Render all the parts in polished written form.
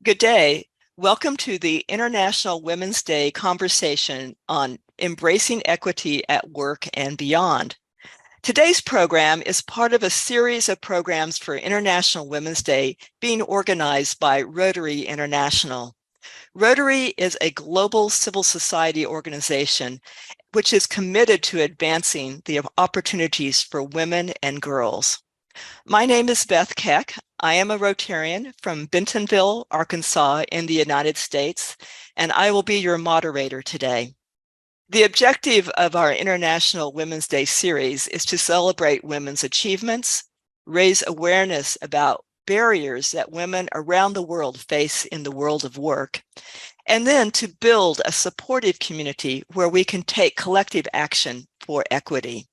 Good day. Welcome to the International Women's Day conversation on embracing equity at work and beyond. Today's program is part of a series of programs for International Women's Day being organized by Rotary International. Rotary is a global civil society organization which is committed to advancing the opportunities for women and girls. My name is Beth Keck. I am a Rotarian from Bentonville, Arkansas in the United States, and I will be your moderator today. The objective of our International Women's Day series is to celebrate women's achievements, raise awareness about barriers that women around the world face in the world of work, and then to build a supportive community where we can take collective action for equity.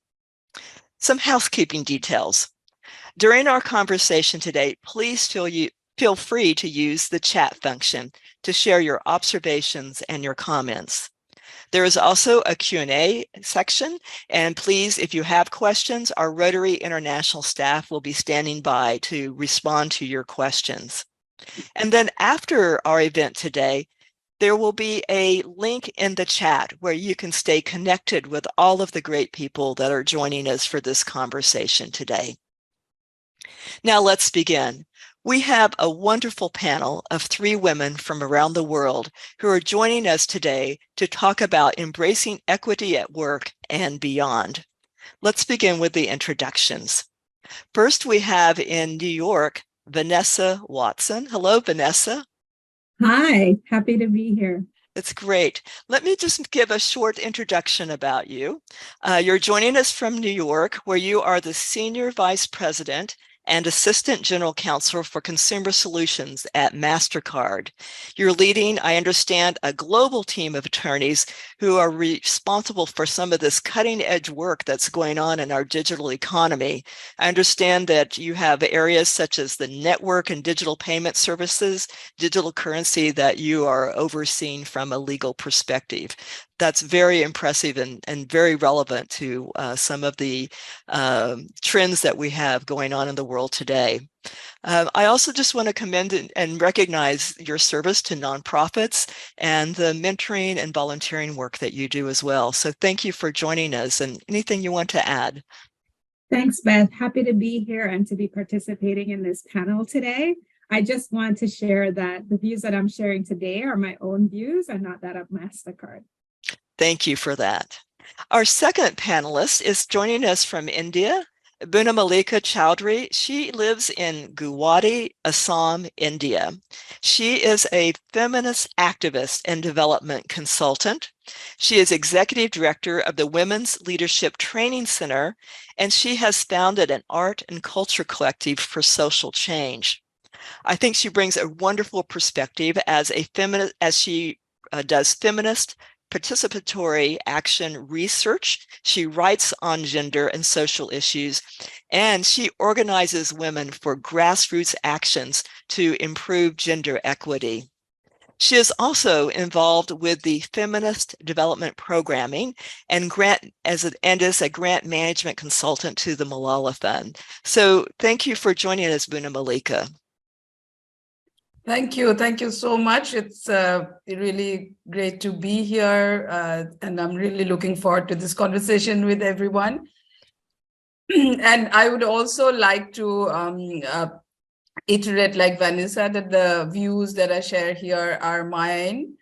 Some housekeeping details. During our conversation today, please feel free to use the chat function to share your observations and your comments. There is also a Q&A section, and please, if you have questions, our Rotary International staff will be standing by to respond to your questions. And then after our event today, there will be a link in the chat where you can stay connected with all of the great people that are joining us for this conversation today. Now let's begin. We have a wonderful panel of 3 women from around the world who are joining us today to talk about embracing equity at work and beyond. Let's begin with the introductions. First, we have in New York, Vanessa Watson. Hello, Vanessa. Hi, happy to be here. It's great. Let me just give a short introduction about you. You're joining us from New York, where you are the Senior Vice President and Assistant General Counsel for Consumer Solutions at MasterCard. You're leading, I understand, a global team of attorneys who are responsible for some of this cutting-edge work that's going on in our digital economy. I understand that you have areas such as the network and digital payment services, digital currency that you are overseeing from a legal perspective. That's very impressive and very relevant to some of the trends that we have going on in the world today. I also just want to commend and recognize your service to nonprofits and the mentoring and volunteering work that you do as well. So thank you for joining us, and anything you want to add? Thanks, Beth. Happy to be here and to be participating in this panel today. I just want to share that the views that I'm sharing today are my own views and not that of MasterCard. Thank you for that. Our second panelist is joining us from India, Bunamalika Chowdhury. She lives in Guwahati, Assam, India. She is a feminist activist and development consultant. She is executive director of the Women's Leadership Training Center, and she has founded an art and culture collective for social change. I think she brings a wonderful perspective as a feminist, as she does feminist participatory action research. She writes on gender and social issues, and she organizes women for grassroots actions to improve gender equity. She is also involved with the Feminist Development Programming and is a grant management consultant to the Malala Fund. So thank you for joining us, Bunamalika. Thank you. Thank you so much. It's really great to be here, and I'm really looking forward to this conversation with everyone. And I would also like to iterate, like Vanessa, that the views that I share here are mine.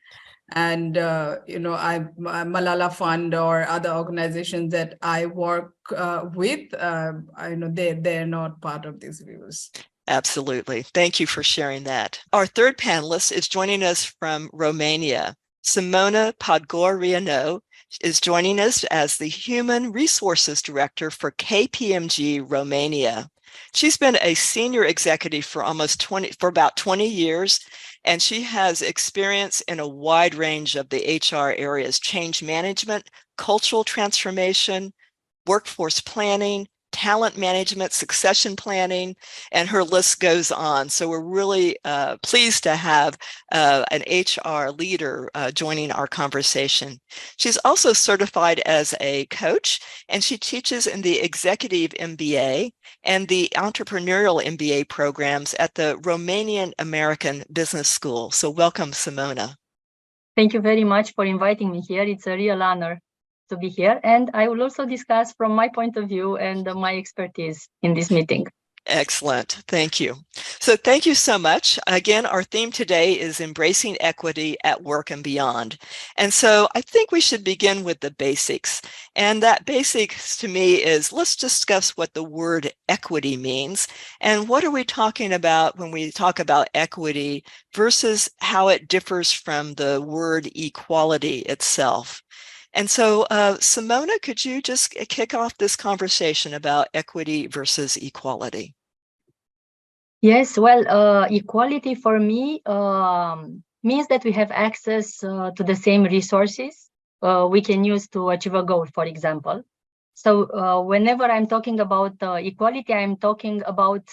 And, Malala Fund or other organizations that I work with, I know they're not part of these views. Absolutely. Thank you for sharing that. Our third panelist is joining us from Romania. Simona Podgorianu is joining us as the Human Resources Director for KPMG Romania. She's been a senior executive for about 20 years, and she has experience in a wide range of the HR areas: change management, cultural transformation, workforce planning, talent management, succession planning, and her list goes on. So we're really pleased to have an HR leader joining our conversation. She's also certified as a coach, and she teaches in the Executive MBA and the Entrepreneurial MBA programs at the Romanian American Business School. So welcome, Simona. Thank you very much for inviting me here. It's a real honor to be here. And I will also discuss from my point of view and my expertise in this meeting. Excellent. Thank you. So thank you so much. Again, our theme today is embracing equity at work and beyond. And so I think we should begin with the basics. And that basics to me is, let's discuss what the word equity means and what are we talking about when we talk about equity versus how it differs from the word equality itself. And so, Simona, could you just kick off this conversation about equity versus equality? Yes, well, equality for me means that we have access to the same resources we can use to achieve a goal, for example. So whenever I'm talking about equality, I'm talking about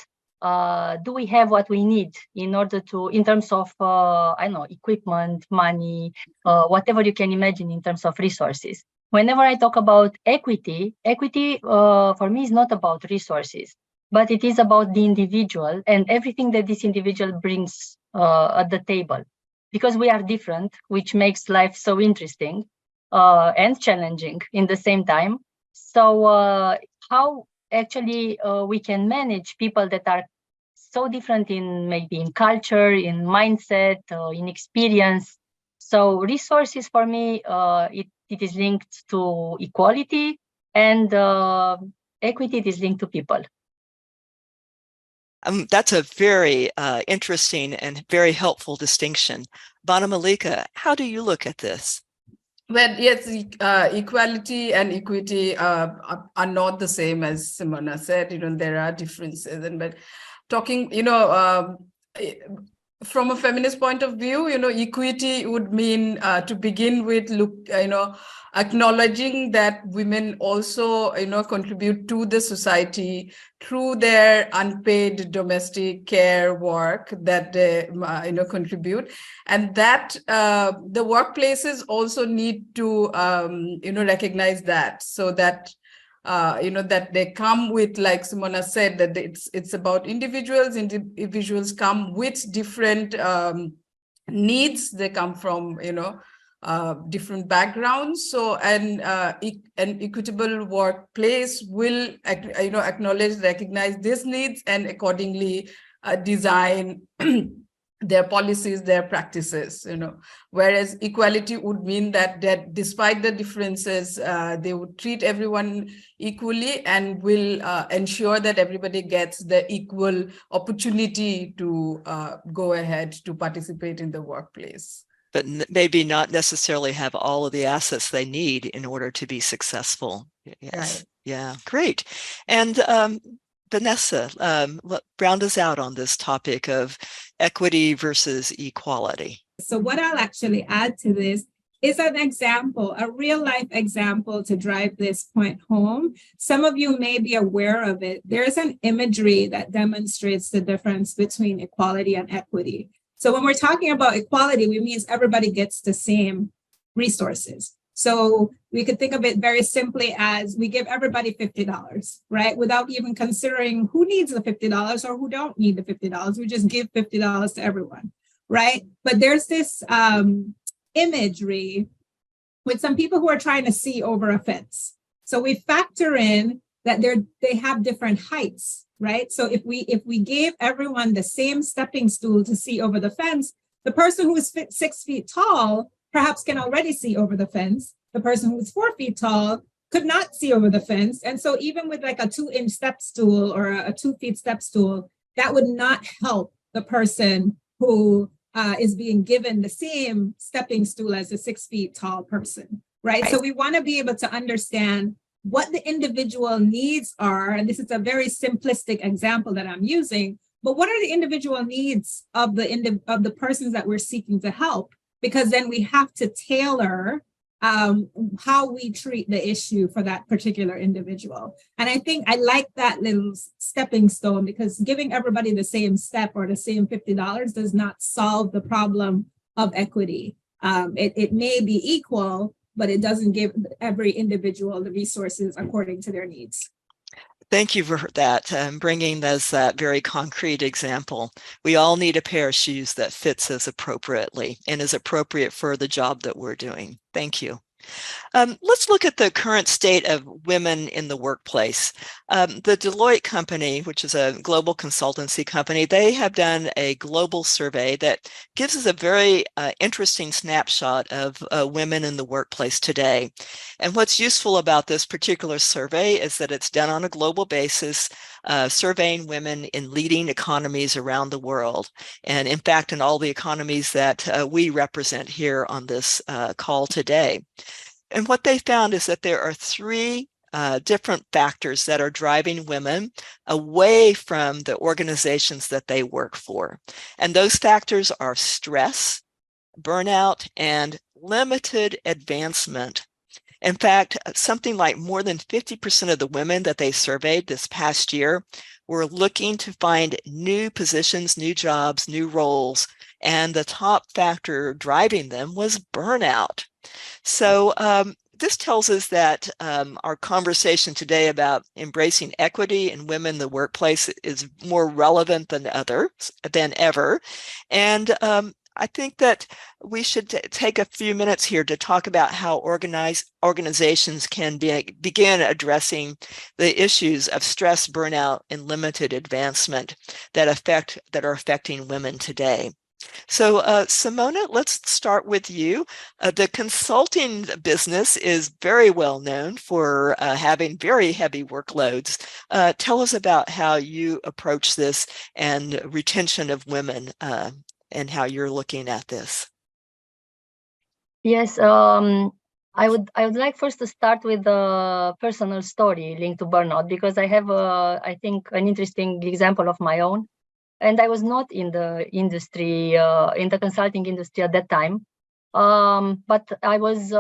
do we have what we need in order to, in terms of, I don't know, equipment, money, whatever you can imagine in terms of resources. Whenever I talk about equity, for me is not about resources, but it is about the individual and everything that this individual brings at the table. Because we are different, which makes life so interesting and challenging in the same time. So how actually we can manage people that are so different in maybe in culture, in mindset, in experience. So resources for me, it is linked to equality, and equity is linked to people. That's a very interesting and very helpful distinction. Bana Malika, how do you look at this? Well, yes, equality and equity are not the same, as Simona said. There are differences, but talking, from a feminist point of view, equity would mean to begin with, acknowledging that women also, contribute to the society through their unpaid domestic care work that they, contribute, and that the workplaces also need to, recognize that, so that that they come with, like Simona said, that it's about individuals. Individuals come with different needs. They come from, different backgrounds. So an equitable workplace will, acknowledge, recognize these needs, and accordingly design their policies, their practices, whereas equality would mean that despite the differences, they would treat everyone equally and will ensure that everybody gets the equal opportunity to go ahead to participate in the workplace. But maybe not necessarily have all of the assets they need in order to be successful. Yes. Right. Yeah, great. And Vanessa, round us out on this topic of equity versus equality. So what I'll actually add to this is an example, a real life example to drive this point home. Some of you may be aware of it. There's an imagery that demonstrates the difference between equality and equity. So when we're talking about equality, we mean everybody gets the same resources. So we could think of it very simply as we give everybody $50, right? Without even considering who needs the $50 or who don't need the $50. We just give $50 to everyone, right? But there's this imagery with some people who are trying to see over a fence. So we factor in that they have different heights, right? So if we gave everyone the same stepping stool to see over the fence, the person who is 6 feet tall perhaps can already see over the fence. The person who's 4 feet tall could not see over the fence. And so even with like a 2-inch step stool or a 2 feet step stool, that would not help the person who is being given the same stepping stool as a 6 feet tall person, right? So we want to be able to understand what the individual needs are. And this is a very simplistic example that I'm using, but what are the individual needs of the persons that we're seeking to help? Because then we have to tailor how we treat the issue for that particular individual. And I think I like that little stepping stone, because giving everybody the same step or the same $50 does not solve the problem of equity. It may be equal, but it doesn't give every individual the resources according to their needs. Thank you for that, bringing us that very concrete example. We all need a pair of shoes that fits us appropriately and is appropriate for the job that we're doing. Thank you. Let's look at the current state of women in the workplace. The Deloitte company, which is a global consultancy company, they have done a global survey that gives us a very interesting snapshot of women in the workplace today. And what's useful about this particular survey is that it's done on a global basis, surveying women in leading economies around the world. And in fact, in all the economies that we represent here on this call today. And what they found is that there are three different factors that are driving women away from the organizations that they work for. And those factors are stress, burnout, and limited advancement. In fact, something like more than 50% of the women that they surveyed this past year were looking to find new positions, new jobs, new roles, and the top factor driving them was burnout. So this tells us that our conversation today about embracing equity and women in the workplace is more relevant than ever. And I think that we should take a few minutes here to talk about how organizations can begin addressing the issues of stress, burnout, and limited advancement that are affecting women today. So Simona, let's start with you. The consulting business is very well known for having very heavy workloads. Tell us about how you approach this and retention of women and how you're looking at this. Yes, I would like first to start with a personal story linked to burnout, because I have I think an interesting example of my own. And I was not in the industry, in the consulting industry at that time. But I was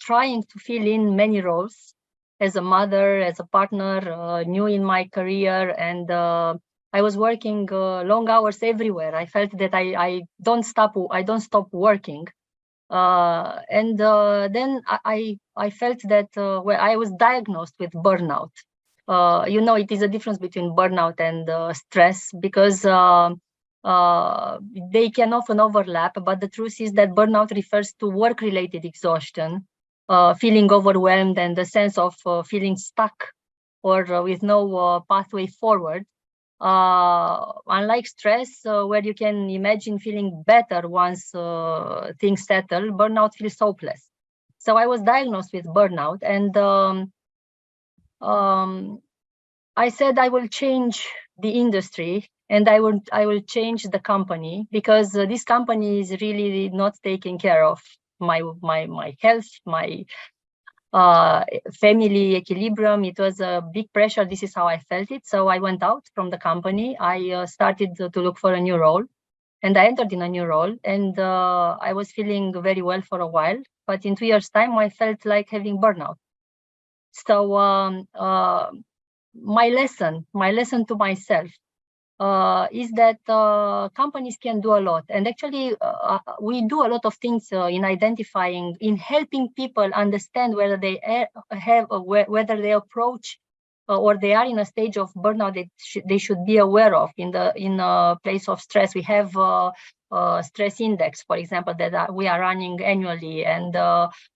trying to fill in many roles as a mother, as a partner, new in my career. And I was working long hours everywhere. I felt that I don't stop working. And then I felt that I was diagnosed with burnout. It is a difference between burnout and stress, because they can often overlap. But the truth is that burnout refers to work-related exhaustion, feeling overwhelmed, and the sense of feeling stuck or with no pathway forward. Unlike stress, where you can imagine feeling better once things settle, burnout feels hopeless. So I was diagnosed with burnout, and I said I will change the industry, and I will change the company, because this company is really not taking care of my health, my family equilibrium. It was a big pressure. This is how I felt it. So I went out from the company. I started to look for a new role, and I entered in a new role, and I was feeling very well for a while. But in 2 years' time, I felt like having burnout. So my lesson to myself is that companies can do a lot. And actually, we do a lot of things in identifying, in helping people understand whether they whether they approach or they are in a stage of burnout that they should be aware of. In a place of stress, we have stress index, for example, that we are running annually, and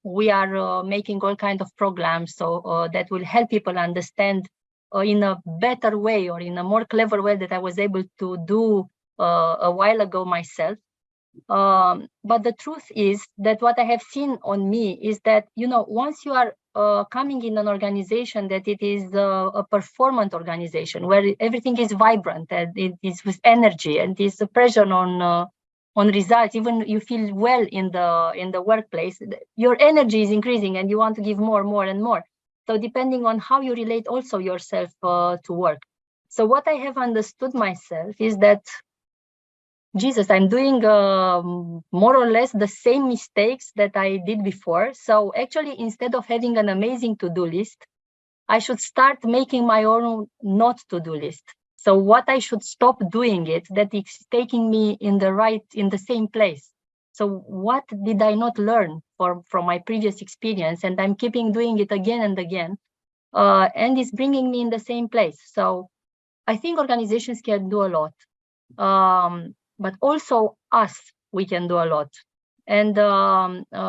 we are making all kinds of programs so that will help people understand in a better way, or in a more clever way, that I was able to do a while ago myself. But the truth is that what I have seen on me is that, once you are coming in an organization that it is a performant organization, where everything is vibrant and it is with energy and is a pressure on results, even you feel well in the workplace, your energy is increasing and you want to give more and more. So depending on how you relate also yourself to work. So what I have understood myself is that Jesus, I'm doing more or less the same mistakes that I did before. So actually, instead of having an amazing to-do list, I should start making my own not to-do list. So what I should stop doing it, that it's taking me in the same place. So what did I not learn from my previous experience? And I'm keeping doing it again and again. And it's bringing me in the same place. So I think organizations can do a lot. But also us, we can do a lot. And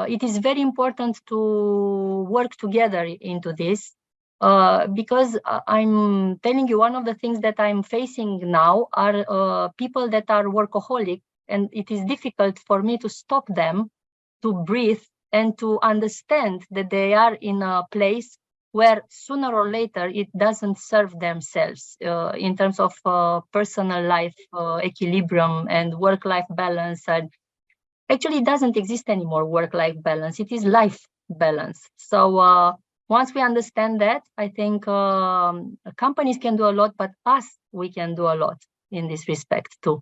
it is very important to work together into this. Because I'm telling you, one of the things that I'm facing now are people that are workaholic, and it is difficult for me to stop them to breathe and to understand that they are in a place where sooner or later it doesn't serve themselves in terms of personal life equilibrium and work-life balance. And actually, it doesn't exist anymore, work-life balance. It is life balance. So once we understand that, I think companies can do a lot, but us, we can do a lot in this respect too.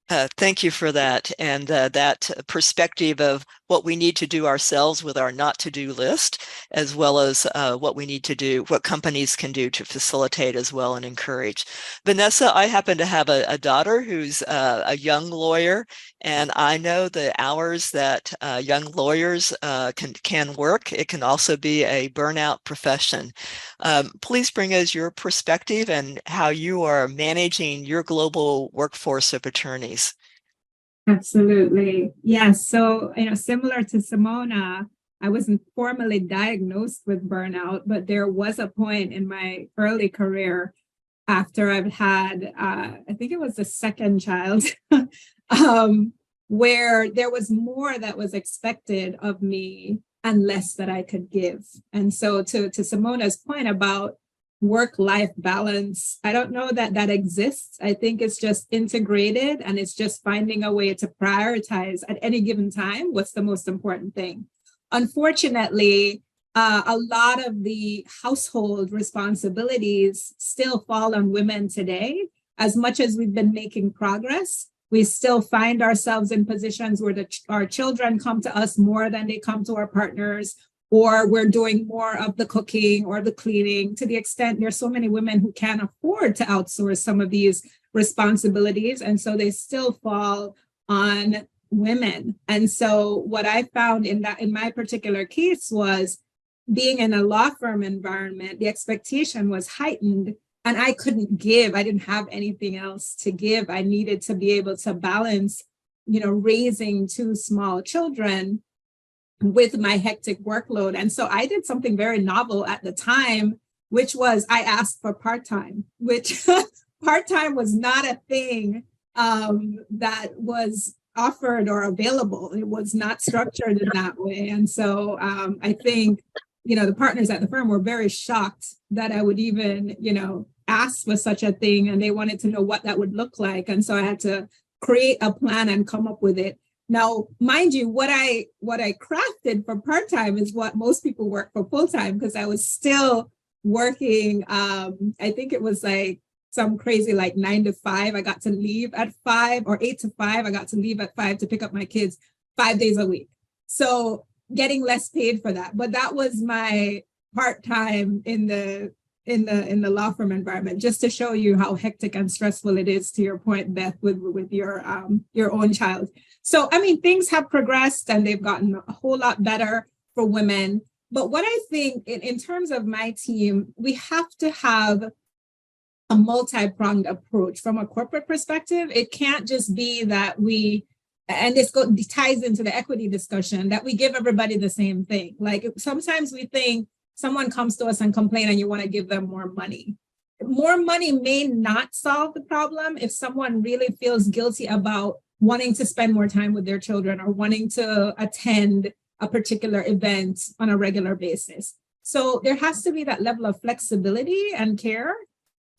Thank you for that. And that perspective of what we need to do ourselves with our not to-do list, as well as what we need to do, what companies can do to facilitate as well and encourage. Vanessa, I happen to have a daughter who's a young lawyer, and I know the hours that young lawyers can work. It can also be a burnout profession. Please bring us your perspective and how you are managing your global workforce of attorneys. Absolutely. Yes. So, similar to Simona, I wasn't formally diagnosed with burnout, but there was a point in my early career after I've had, I think it was the second child, where there was more that was expected of me and less that I could give. And so to Simona's point about work-life balance, I don't know that that exists. I think it's just integrated, and it's just finding a way to prioritize at any given time what's the most important thing. Unfortunately, a lot of the household responsibilities still fall on women today. As much as we've been making progress, we still find ourselves in positions where our children come to us more than they come to our partners, or we're doing more of the cooking or the cleaning, to the extent there's so many women who can't afford to outsource some of these responsibilities. And so they still fall on women. And so what I found in my particular case was, being in a law firm environment, the expectation was heightened, and I couldn't give. I didn't have anything else to give. I needed to be able to balance, raising two small children with my hectic workload. And so I did something very novel at the time, which was I asked for part-time, which part-time was not a thing that was offered or available. It was not structured in that way. And so I think, the partners at the firm were very shocked that I would even, ask for such a thing, and they wanted to know what that would look like. And so I had to create a plan and come up with it. Now, mind you, what I crafted for part-time is what most people work for full-time, because I was still working. I think it was like some crazy 9 to 5. I got to leave at 5, or 8 to 5. I got to leave at 5 to pick up my kids 5 days a week. So getting less paid for that. But that was my part-time in the law firm environment, just to show you how hectic and stressful it is, to your point, Beth, with your own child. So, things have progressed and they've gotten a whole lot better for women. But what I think in terms of my team, we have to have a multi-pronged approach from a corporate perspective. It can't just be that and this ties into the equity discussion, that we give everybody the same thing. Like, sometimes we think someone comes to us and complain and you want to give them more money. More money may not solve the problem if someone really feels guilty about wanting to spend more time with their children or wanting to attend a particular event on a regular basis. So there has to be that level of flexibility and care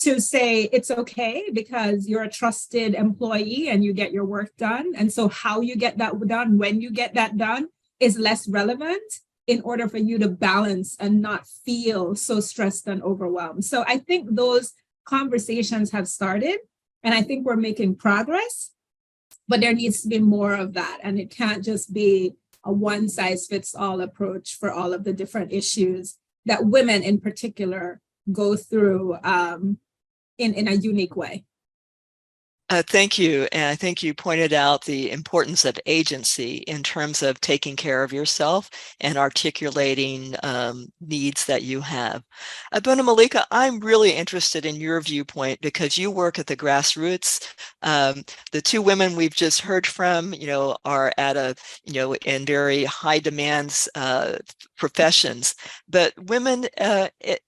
to say it's okay because you're a trusted employee and you get your work done. And so how you get that done, when you get that done, is less relevant in order for you to balance and not feel so stressed and overwhelmed. So I think those conversations have started, and I think we're making progress. but there needs to be more of that. And it can't just be a one size fits all approach for all of the different issues that women in particular go through in a unique way. Thank you. And I think you pointed out the importance of agency in terms of taking care of yourself and articulating needs that you have. Bona Malika, I'm really interested in your viewpoint because you work at the grassroots. The two women we've just heard from, are at in very high demands professions, but women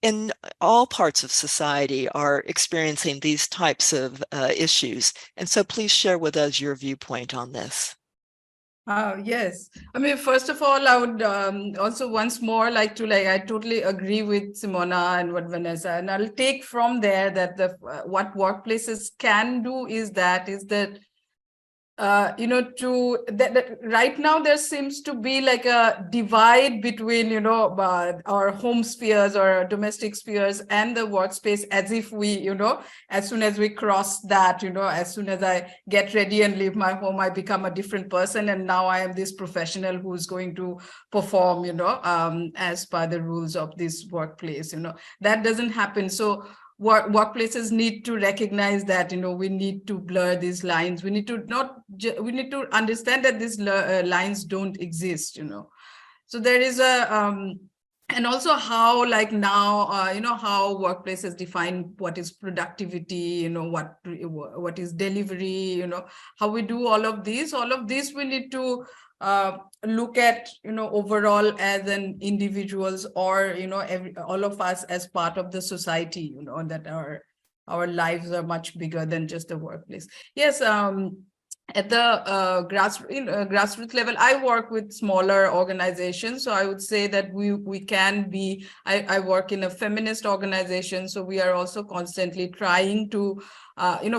in all parts of society are experiencing these types of issues. And so please share with us your viewpoint on this. Yes. I mean, first of all, I would also once more like to I totally agree with Simona and what Vanessa, and I'll take from there that what workplaces can do is that right now there seems to be like a divide between our home spheres or domestic spheres and the workspace, as if we as soon as we cross that, as soon as I get ready and leave my home, I become a different person, and now I am this professional who's going to perform as per the rules of this workplace. That doesn't happen. So workplaces need to recognize that we need to blur these lines. We need to understand that these lines don't exist. So there is and also how now how workplaces define what is productivity, what is delivery, how we do all of these we need to look at overall as an individuals, or all of us as part of the society, that our lives are much bigger than just the workplace. Yes. At the grassroots level, I work with smaller organizations. So I would say that we can be, I work in a feminist organization. So we are also constantly trying to,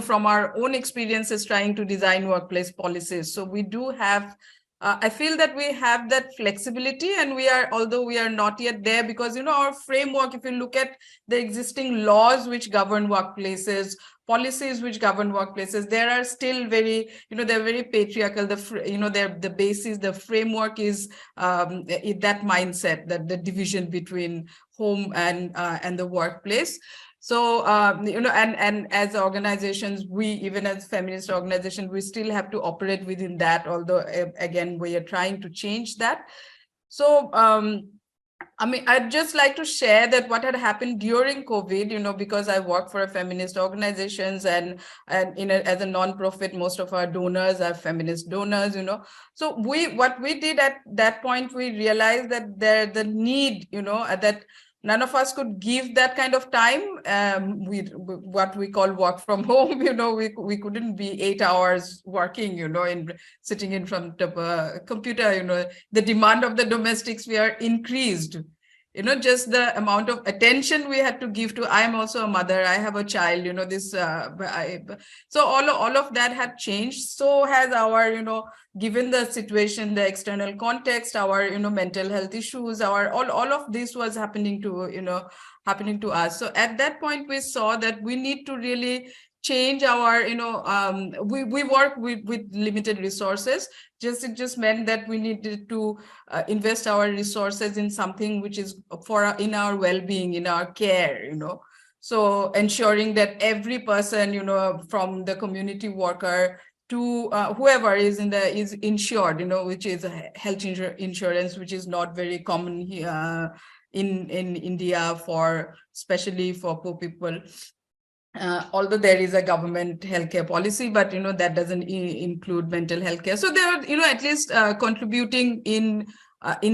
from our own experiences, trying to design workplace policies. So we do have, I feel that we have that flexibility, and although we are not yet there, because, our framework, if you look at the existing laws which govern workplaces, policies which govern workplaces, there are still very, they're very patriarchal. The basis, the framework is that mindset, that the division between home and the workplace. So, and as organizations, even as feminist organizations, we still have to operate within that, although, again, we are trying to change that. So, I mean, I'd just like to share that what had happened during COVID, because I work for a feminist organizations, and as a non-profit, most of our donors are feminist donors, So what we did at that point, we realized that the need, that none of us could give that kind of time. What we call work from home, we couldn't be 8 hours working, sitting in front of a computer. The demand of the domestic sphere increased. Just the amount of attention we had to give to. I am also a mother. I have a child. So all of that had changed. So has our, given the situation, the external context, our mental health issues, all of this was happening to us. So at that point, we saw that we need to really change our, we work with limited resources. It just meant that we needed to invest our resources in something which is in our well-being, in our care, So ensuring that every person, from the community worker to whoever is insured, which is a health insurance, which is not very common here in India, especially for poor people. Although there is a government healthcare policy, but that doesn't include mental health care. So they are at least contributing in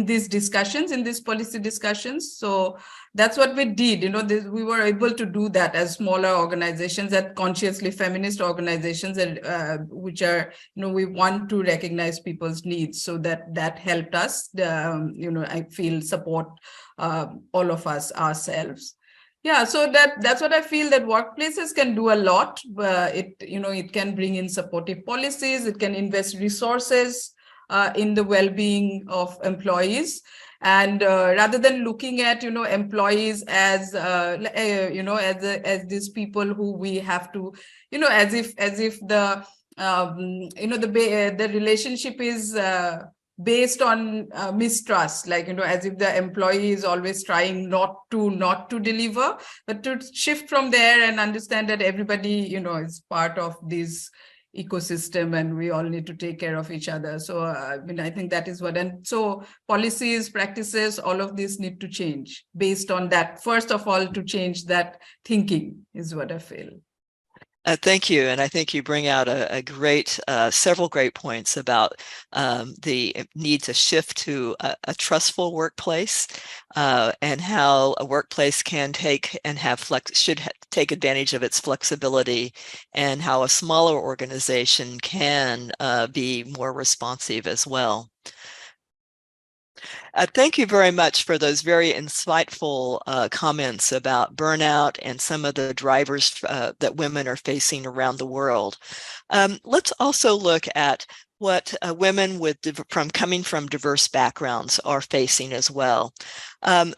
these discussions, in these policy discussions. So that's what we did. We were able to do that as smaller organizations, that consciously feminist organizations, and which are we want to recognize people's needs. So that helped us. I feel support all of us ourselves. Yeah, so that's what I feel, that workplaces can do a lot. It can bring in supportive policies. It can invest resources in the well-being of employees, and rather than looking at employees as as these people who we have to as if the the relationship is based on mistrust, like, as if the employee is always trying not to deliver, but to shift from there and understand that everybody, is part of this ecosystem and we all need to take care of each other. So, I think that is and so policies, practices, all of this need to change based on that. First of all, to change that thinking is what I feel. Thank you. And I think you bring out several great points about the need to shift to a trustful workplace and how a workplace can take and should take advantage of its flexibility, and how a smaller organization can be more responsive as well. Thank you very much for those very insightful comments about burnout and some of the drivers that women are facing around the world. Let's also look at what women coming from diverse backgrounds are facing as well.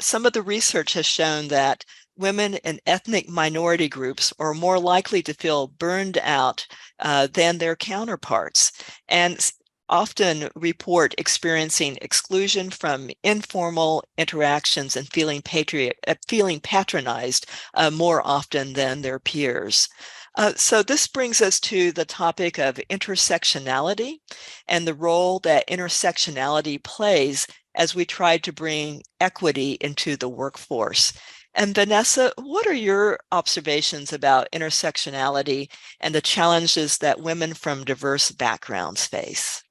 Some of the research has shown that women in ethnic minority groups are more likely to feel burned out than their counterparts, and often report experiencing exclusion from informal interactions and feeling patronized more often than their peers. So this brings us to the topic of intersectionality and the role that intersectionality plays as we try to bring equity into the workforce. And Vanessa, what are your observations about intersectionality and the challenges that women from diverse backgrounds face?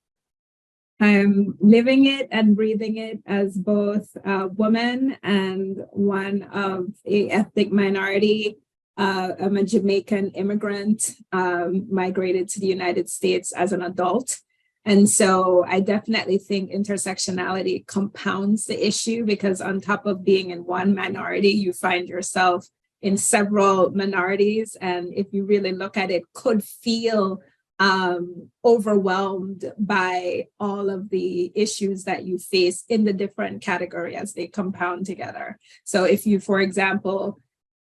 I'm living it and breathing it as both a woman and one of a ethnic minority. I'm a Jamaican immigrant, migrated to the United States as an adult. And so I definitely think intersectionality compounds the issue, because on top of being in one minority, you find yourself in several minorities. And if you really look at it, could feel overwhelmed by all of the issues that you face in the different category as they compound together. So if you, for example,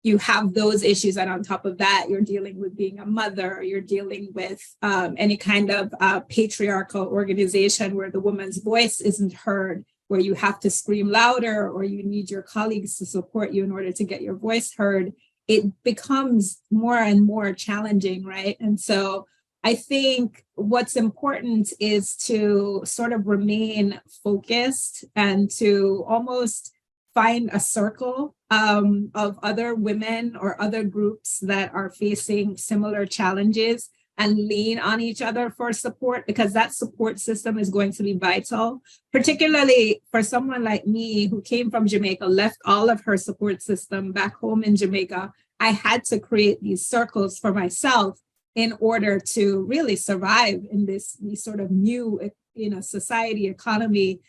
you have those issues, and on top of that, you're dealing with being a mother, you're dealing with any kind of patriarchal organization where the woman's voice isn't heard, where you have to scream louder, or you need your colleagues to support you in order to get your voice heard, it becomes more and more challenging, right? And so I think what's important is to sort of remain focused and to almost find a circle of other women or other groups that are facing similar challenges and lean on each other for support, because that support system is going to be vital, particularly for someone like me who came from Jamaica, left all of her support system back home in Jamaica. I had to create these circles for myself in order to really survive in this sort of new, society, economy,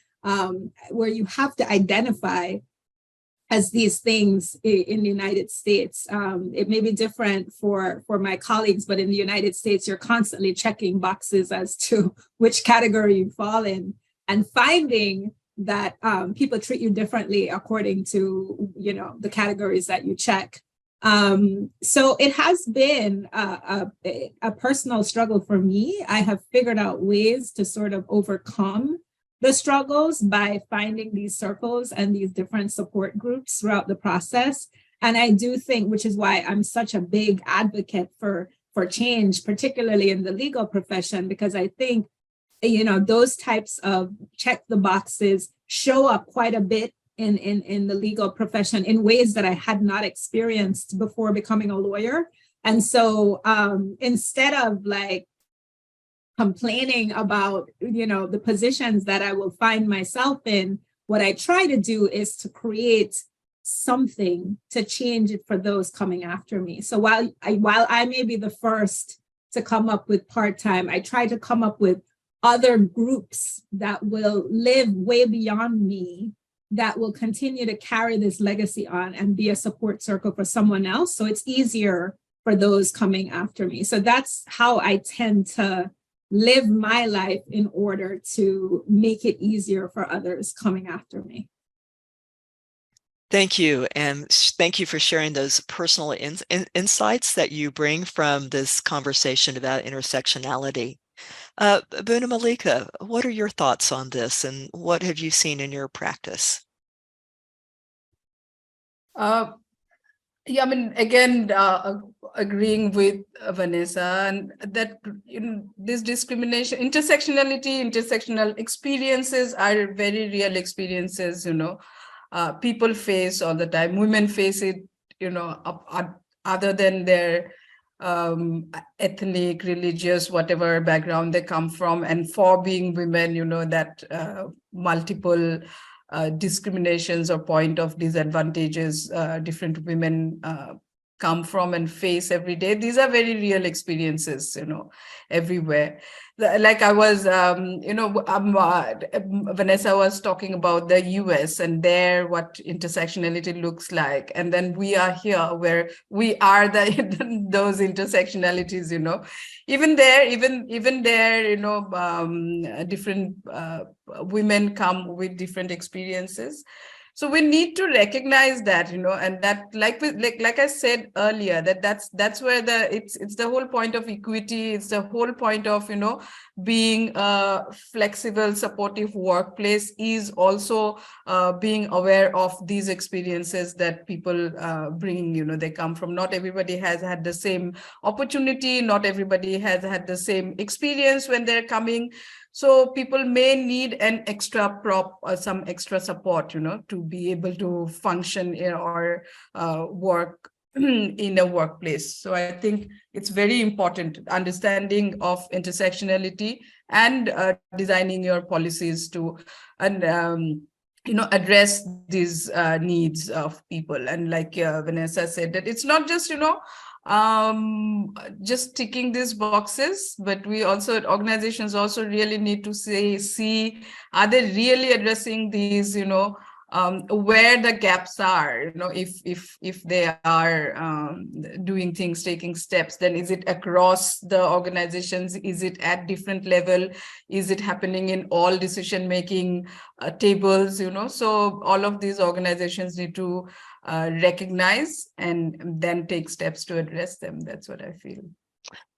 where you have to identify as these things in the United States. It may be different for my colleagues, but in the United States, you're constantly checking boxes as to which category you fall in, and finding that people treat you differently according to, the categories that you check. So it has been a personal struggle for me. I have figured out ways to sort of overcome the struggles by finding these circles and these different support groups throughout the process. And I do think, which is why I'm such a big advocate for change, particularly in the legal profession, because I think, those types of check the boxes show up quite a bit in the legal profession in ways that I had not experienced before becoming a lawyer. And so instead of complaining about, the positions that I will find myself in, what I try to do is to create something to change it for those coming after me. So while I may be the first to come up with part-time, I try to come up with other groups that will live way beyond me, that will continue to carry this legacy on and be a support circle for someone else. So it's easier for those coming after me. So that's how I tend to live my life in order to make it easier for others coming after me. Thank you. And thank you for sharing those personal insights that you bring from this conversation about intersectionality. Buna Malika, what are your thoughts on this and what have you seen in your practice? Yeah, I mean, again, agreeing with Vanessa, and that this discrimination, intersectional experiences are very real experiences, people face all the time. Women face it, other than their ethnic, religious, whatever background they come from. And for being women, that multiple discriminations or point of disadvantages different women come from and face every day. These are very real experiences, everywhere. Like I was, Vanessa was talking about the US and there what intersectionality looks like. And then we are here where we are those intersectionalities, even there, different women come with different experiences. So we need to recognize that, and that, like I said earlier, that's where it's the whole point of equity. It's the whole point of, being a flexible, supportive workplace is also being aware of these experiences that people bring. They come from. Not everybody has had the same opportunity. Not everybody has had the same experience when they're coming. So people may need an extra prop or some extra support, to be able to function or work in a workplace. So I think it's very important understanding of intersectionality and designing your policies to address these needs of people. And like Vanessa said, that it's not just just ticking these boxes, but organizations also really need to see, are they really addressing these, where the gaps are, if they are doing things, taking steps, then is it across the organizations? Is it at different level? Is it happening in all decision-making tables, So all of these organizations need to recognize and then take steps to address them. That's what I feel.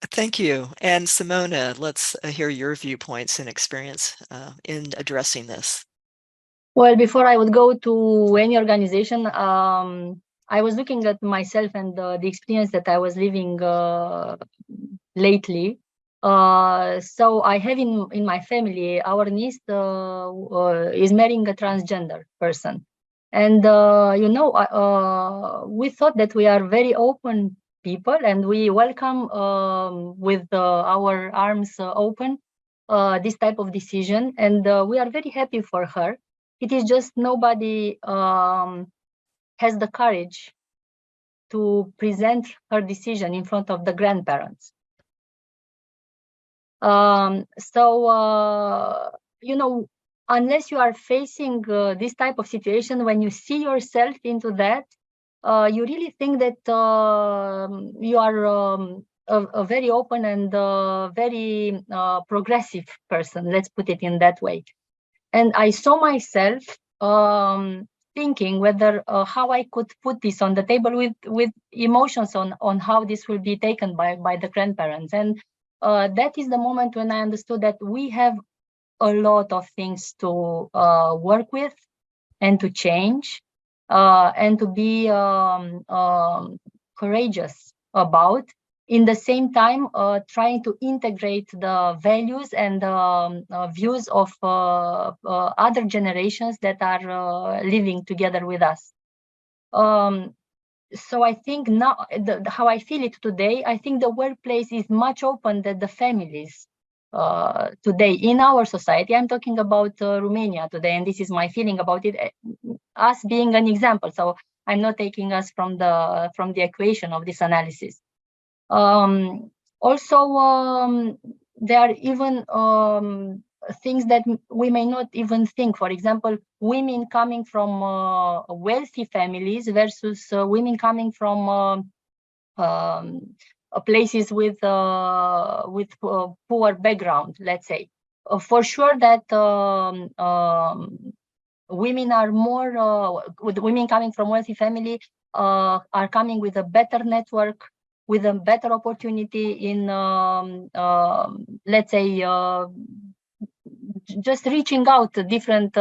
Thank you. And Simona, let's hear your viewpoints and experience in addressing this. Well, before I would go to any organization, I was looking at myself and the experience that I was living lately. So I have in my family, our niece is marrying a transgender person. And, we thought that we are very open people and we welcome with our arms open this type of decision. And we are very happy for her. It is just nobody has the courage to present her decision in front of the grandparents. Unless you are facing this type of situation, when you see yourself into that, you really think that you are a very open and very progressive person. Let's put it in that way. And I saw myself thinking whether how I could put this on the table with emotions on how this will be taken by the grandparents. And that is the moment when I understood that we have a lot of things to work with and to change and to be courageous about. In the same time, trying to integrate the values and views of other generations that are living together with us. So I think now, how I feel it today, I think the workplace is much open than the families today in our society. I'm talking about Romania today, and this is my feeling about it, us being an example. So I'm not taking us from the equation of this analysis. There are even things that we may not even think. For example, women coming from wealthy families versus women coming from places with poor background, let's say. For sure that women are more, with women coming from wealthy family are coming with a better network, with a better opportunity in, let's say, just reaching out to different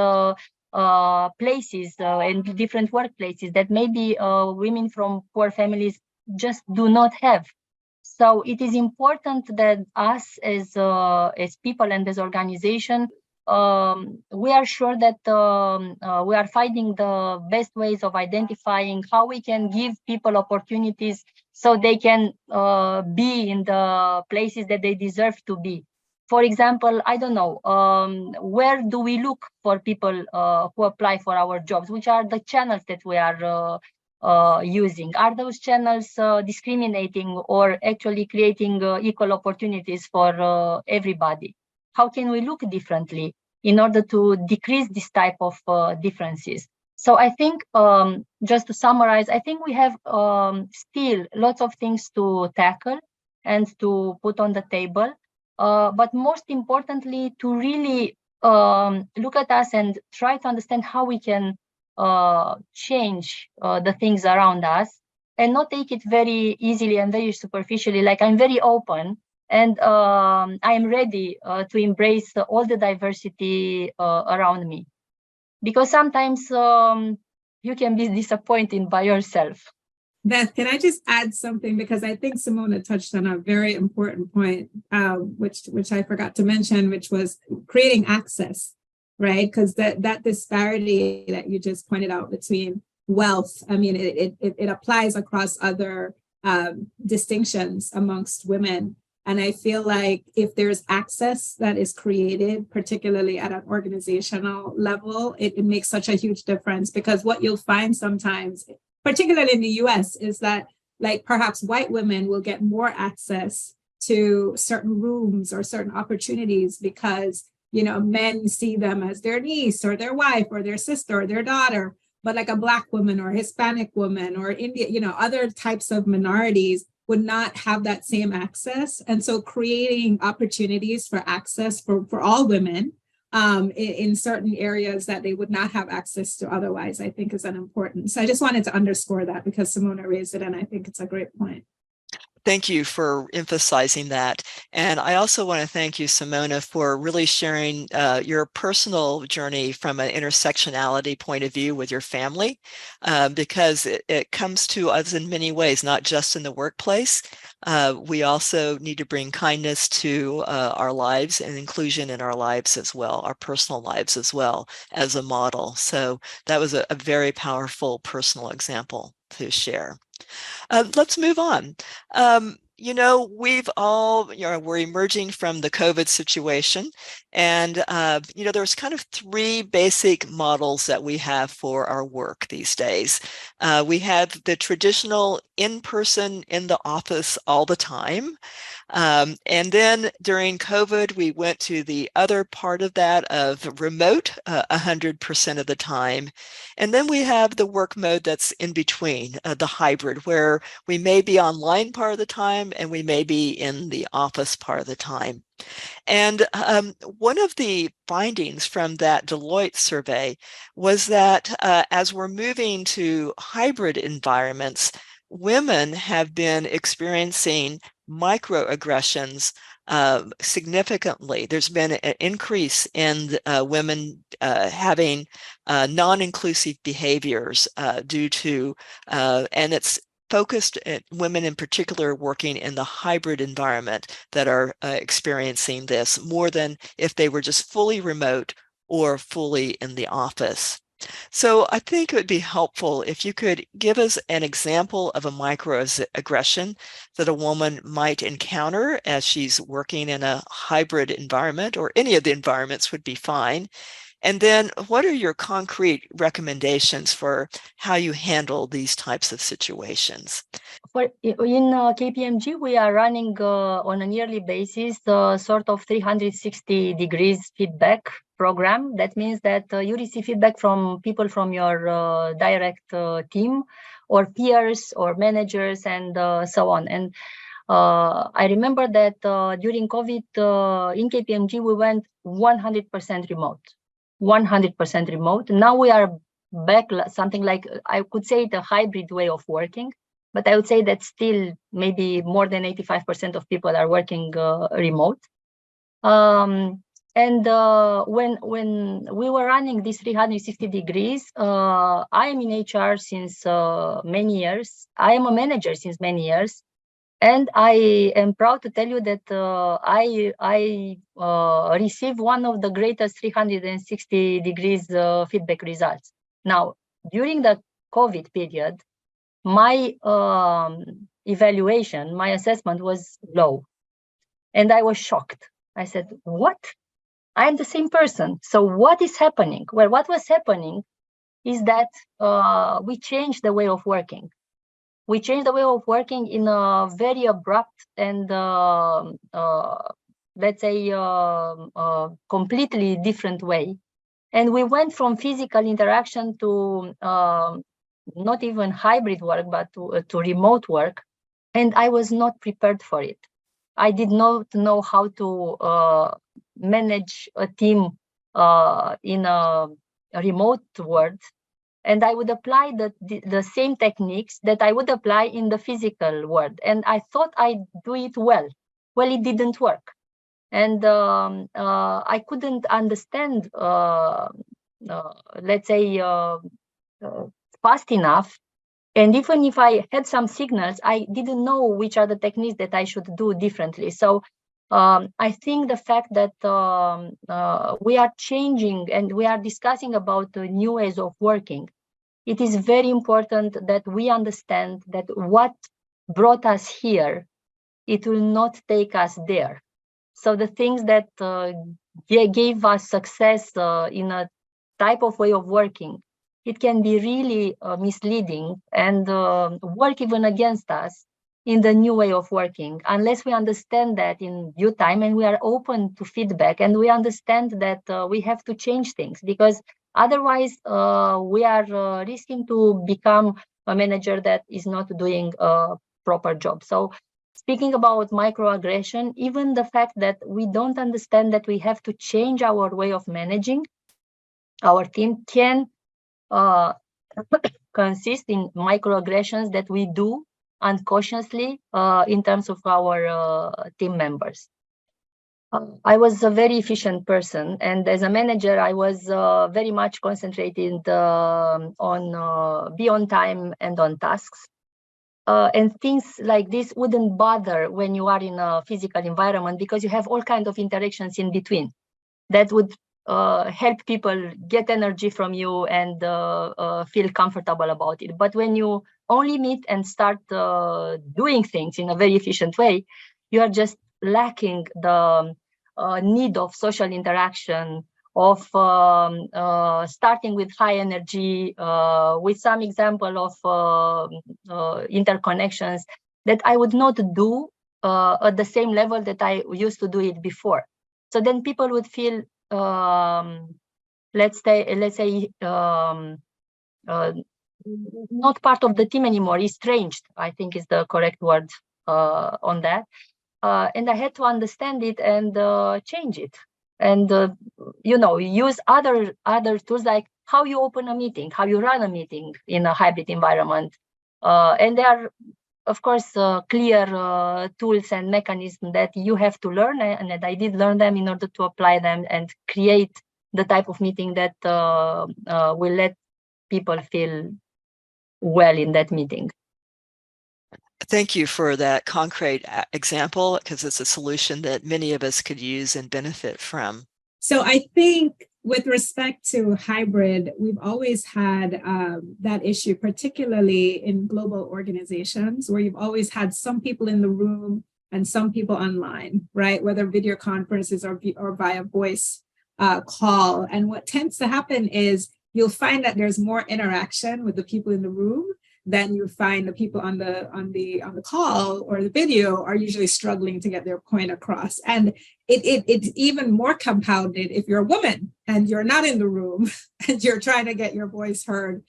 places and different workplaces that maybe women from poor families just do not have. So it is important that us as people and as organization, we are sure that we are finding the best ways of identifying how we can give people opportunities so they can be in the places that they deserve to be. For example, I don't know, where do we look for people who apply for our jobs? Which are the channels that we are using? Are those channels discriminating or actually creating equal opportunities for everybody? How can we look differently in order to decrease this type of differences? So I think, just to summarize, I think we have still lots of things to tackle and to put on the table. But most importantly, to really look at us and try to understand how we can change the things around us and not take it very easily and very superficially. Like, I'm very open and I'm ready to embrace all the diversity around me. Because sometimes you can be disappointed by yourself. Beth, can I just add something? Because I think Simona touched on a very important point, which I forgot to mention, which was creating access, right? Because that disparity that you just pointed out between wealth, I mean, it applies across other distinctions amongst women. And I feel like if there's access that is created, particularly at an organizational level, it makes such a huge difference. Because what you'll find sometimes, particularly in the US, is that like perhaps white women will get more access to certain rooms or certain opportunities because, you know, men see them as their niece or their wife or their sister or their daughter. But like a Black woman or Hispanic woman or Indian, you know, other types of minorities would not have that same access. And so creating opportunities for access for all women in certain areas that they would not have access to otherwise, I think is an important. So I just wanted to underscore that because Simona raised it, and I think it's a great point. Thank you for emphasizing that. And I also want to thank you, Simona, for really sharing your personal journey from an intersectionality point of view with your family, because it comes to us in many ways, not just in the workplace. We also need to bring kindness to our lives and inclusion in our lives as well, our personal lives as well, as a model. So that was a very powerful personal example to share. Let's move on. You know, we've all, you know, we're emerging from the COVID situation. And, you know, there's kind of three basic models that we have for our work these days. We have the traditional in-person in the office all the time. And then during COVID, we went to the other part of that of remote 100% of the time. And then we have the work mode that's in between, the hybrid, where we may be online part of the time and we may be in the office part of the time. And one of the findings from that Deloitte survey was that as we're moving to hybrid environments, women have been experiencing microaggressions significantly. There's been an increase in women having non-inclusive behaviors due to, and it's focused at women in particular working in the hybrid environment that are experiencing this more than if they were just fully remote or fully in the office. So I think it would be helpful if you could give us an example of a microaggression that a woman might encounter as she's working in a hybrid environment, or any of the environments would be fine. And then what are your concrete recommendations for how you handle these types of situations? In KPMG, we are running on a yearly basis sort of 360 degrees feedback program. That means that you receive feedback from people from your direct team or peers or managers and so on. And I remember that during COVID in KPMG, we went 100% remote. 100% remote. Now we are back something like, I could say it a hybrid way of working, but I would say that still maybe more than 85% of people are working remote. When we were running this 360 degrees, I am in HR since many years. I am a manager since many years. And I am proud to tell you that I received one of the greatest 360 degrees feedback results. Now, during the COVID period, my evaluation, my assessment was low. And I was shocked. I said, what? I'm the same person. So what is happening? Well, what was happening is that we changed the way of working. We changed the way of working in a very abrupt and, let's say, completely different way. And we went from physical interaction to not even hybrid work, but to remote work. And I was not prepared for it. I did not know how to manage a team in a remote world. And I would apply the same techniques that I would apply in the physical world. And I thought I'd do it well. Well, it didn't work. And I couldn't understand, let's say, fast enough. And even if I had some signals, I didn't know which are the techniques that I should do differently. So I think the fact that we are changing and we are discussing about new ways of working, it is very important that we understand that what brought us here, it will not take us there. So the things that gave us success in a type of way of working, it can be really misleading and work even against us in the new way of working, unless we understand that in due time and we are open to feedback and we understand that we have to change things, because otherwise we are risking to become a manager that is not doing a proper job. So speaking about microaggression, even the fact that we don't understand that we have to change our way of managing our team can consist in microaggressions that we do unconsciously in terms of our team members. I was a very efficient person, and as a manager, I was very much concentrated on be on time and on tasks. And things like this wouldn't bother when you are in a physical environment, because you have all kinds of interactions in between that would help people get energy from you and feel comfortable about it. But when you only meet and start doing things in a very efficient way, you are just lacking the need of social interaction, of starting with high energy, with some example of interconnections that I would not do at the same level that I used to do it before. So then people would feel, let's say, not part of the team anymore, estranged, I think is the correct word on that. And I had to understand it and change it. And, use other tools like how you open a meeting, how you run a meeting in a hybrid environment. And there are, of course, clear tools and mechanisms that you have to learn, and that I did learn them in order to apply them and create the type of meeting that will let people feel well in that meeting. Thank you for that concrete example, because it's a solution that many of us could use and benefit from. So I think with respect to hybrid, we've always had that issue, particularly in global organizations, where you've always had some people in the room and some people online, right? Whether video conferences or via voice call. And what tends to happen is you'll find that there's more interaction with the people in the room than you find the people on the call or the video are usually struggling to get their point across. And it's even more compounded if you're a woman and you're not in the room and you're trying to get your voice heard,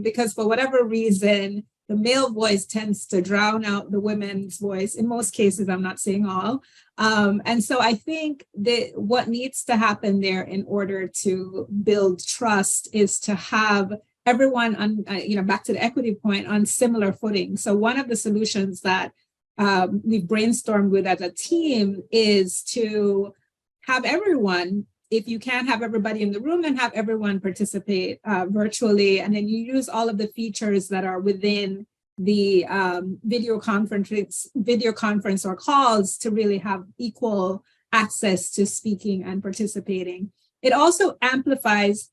because for whatever reason, the male voice tends to drown out the women's voice. In most cases, I'm not saying all. And so I think that what needs to happen there in order to build trust is to have everyone on, back to the equity point, on similar footing. So one of the solutions that we've brainstormed with as a team is to have everyone, if you can't have everybody in the room, then have everyone participate virtually. And then you use all of the features that are within the video conference or calls to really have equal access to speaking and participating. It also amplifies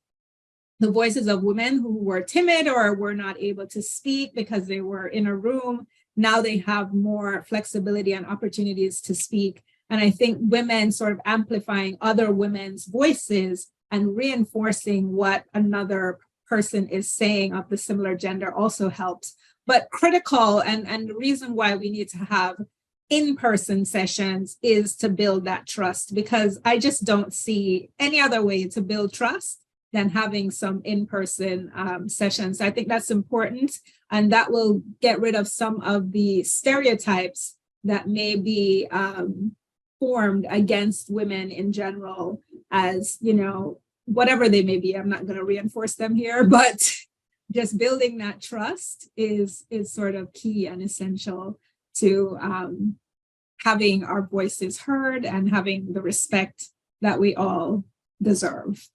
the voices of women who were timid or were not able to speak because they were in a room. Now they have more flexibility and opportunities to speak. And I think women sort of amplifying other women's voices and reinforcing what another person is saying of the similar gender also helps. But critical, and the reason why we need to have in-person sessions is to build that trust, because I just don't see any other way to build trust than having some in-person sessions. I think that's important, and that will get rid of some of the stereotypes that may be formed against women in general as, whatever they may be. I'm not going to reinforce them here, but just building that trust is sort of key and essential to having our voices heard and having the respect that we all deserve.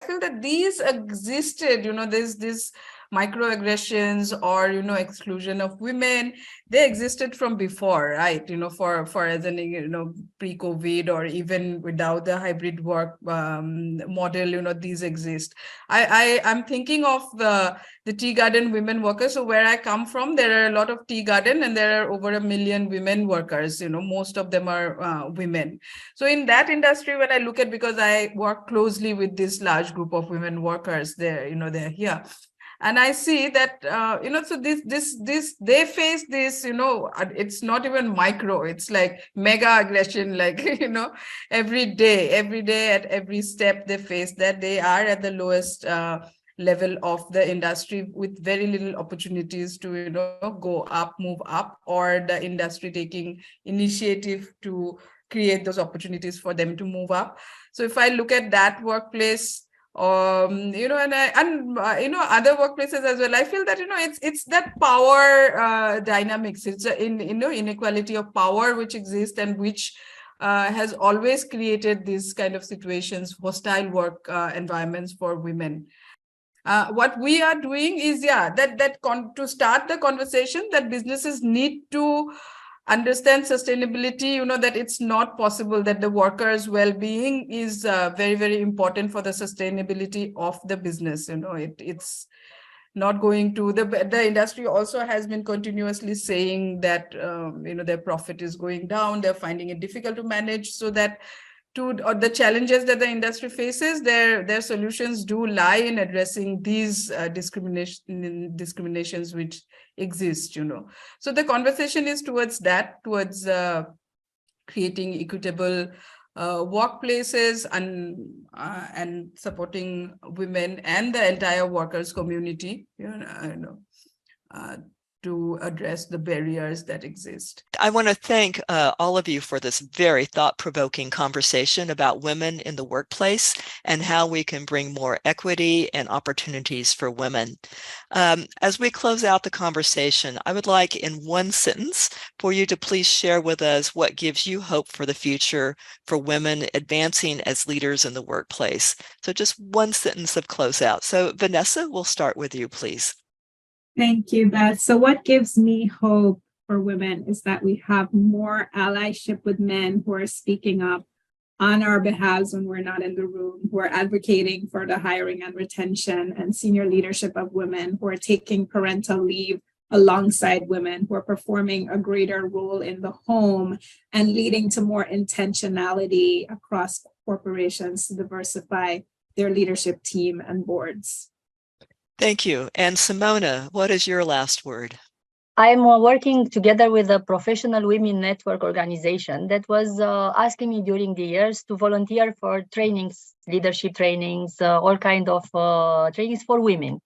I feel that these existed, there's this microaggressions or, exclusion of women, they existed from before, right? For as an, pre-COVID or even without the hybrid work model, these exist. I'm thinking of the tea garden women workers. So where I come from, there are a lot of tea garden and there are over 1 million women workers, most of them are women. So in that industry, when I look at, because I work closely with this large group of women workers, they're here. And I see that, so they face this, it's not even micro, it's like mega aggression, like, every day at every step they face that. They are at the lowest level of the industry with very little opportunities to, go up, move up, or the industry taking initiative to create those opportunities for them to move up. So if I look at that workplace, and other workplaces as well, I feel that it's that power dynamics. It's inequality of power which exists and which has always created these kind of situations, hostile work environments for women. What we are doing is to start the conversation that businesses need to understand sustainability, that it's not possible, that the workers' well-being is very, very important for the sustainability of the business. It's not going to, the industry also has been continuously saying that, their profit is going down, they're finding it difficult to manage, so that the challenges that the industry faces, their solutions do lie in addressing these discriminations which exist, So the conversation is towards creating equitable workplaces and supporting women and the entire workers community, to address the barriers that exist. I want to thank all of you for this very thought-provoking conversation about women in the workplace and how we can bring more equity and opportunities for women. As we close out the conversation, I would like in one sentence for you to please share with us what gives you hope for the future for women advancing as leaders in the workplace. So just one sentence of closeout. So Vanessa, we'll start with you, please. Thank you, Beth. So what gives me hope for women is that we have more allyship with men who are speaking up on our behalves when we're not in the room, who are advocating for the hiring and retention and senior leadership of women, who are taking parental leave alongside women, who are performing a greater role in the home and leading to more intentionality across corporations to diversify their leadership team and boards. Thank you. And Simona, what is your last word? I'm working together with a professional women network organization that was asking me during the years to volunteer for trainings, leadership trainings, all kind of trainings for women.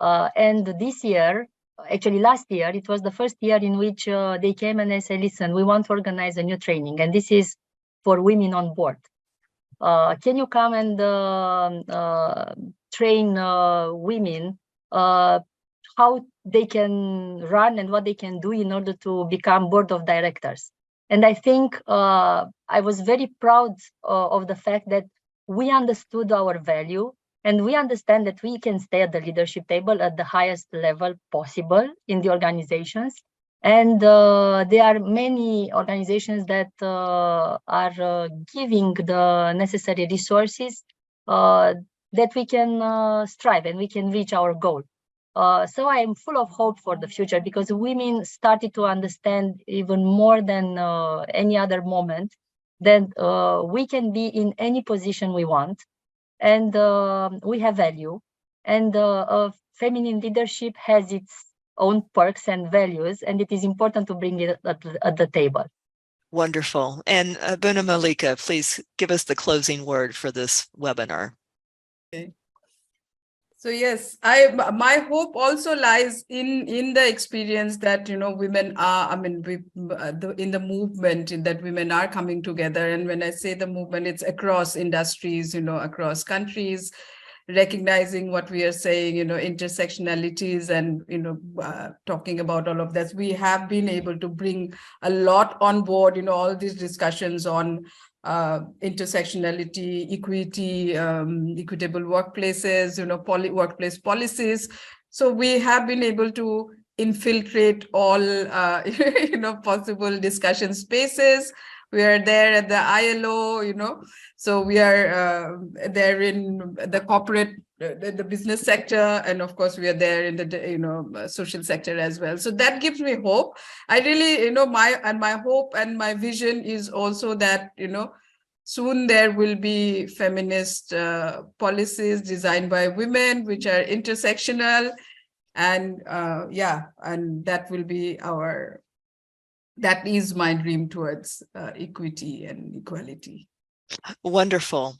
And this year, actually last year, it was the first year in which they came and they said, listen, we want to organize a new training, and this is for women on board. Can you come and train women how they can run and what they can do in order to become board of directors? And I think I was very proud of the fact that we understood our value, and we understand that we can stay at the leadership table at the highest level possible in the organizations. And there are many organizations that are giving the necessary resources that we can strive and we can reach our goal. So I am full of hope for the future, because women started to understand even more than any other moment that we can be in any position we want, and we have value, and feminine leadership has its own perks and values, and it is important to bring it at the table. Wonderful. And Buna Malika, please give us the closing word for this webinar. Okay. So yes, my hope also lies in the experience that, you know, women are, I mean, in the movement, in that women are coming together. And when I say the movement, it's across industries, you know, across countries, recognizing what we are saying, you know, intersectionalities, and, you know, talking about all of this. We have been able to bring a lot on board, you know, all these discussions on intersectionality, equity, equitable workplaces, you know, workplace policies. So we have been able to infiltrate all, you know, possible discussion spaces. We are there at the ILO, you know, so we are there in the corporate, the business sector, and of course we are there in the, you know, social sector as well. So that gives me hope. I really, you know, my hope and my vision is also that, you know, soon there will be feminist policies designed by women which are intersectional, and yeah, and that will be that is my dream towards equity and equality. Wonderful.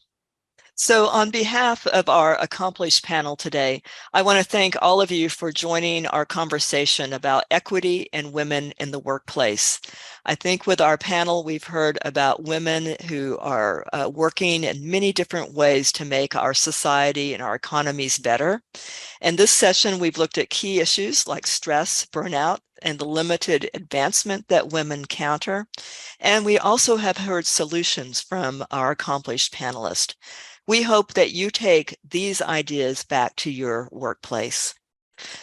So on behalf of our accomplished panel today, I want to thank all of you for joining our conversation about equity and women in the workplace. I think with our panel, we've heard about women who are working in many different ways to make our society and our economies better. In this session, we've looked at key issues like stress, burnout, and the limited advancement that women counter. And we also have heard solutions from our accomplished panelists. We hope that you take these ideas back to your workplace.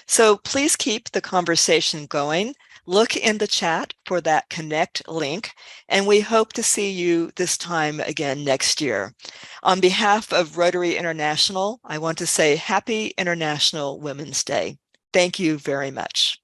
So please keep the conversation going. Look in the chat for that connect link, and we hope to see you this time again next year. On behalf of Rotary International, I want to say Happy International Women's Day. Thank you very much.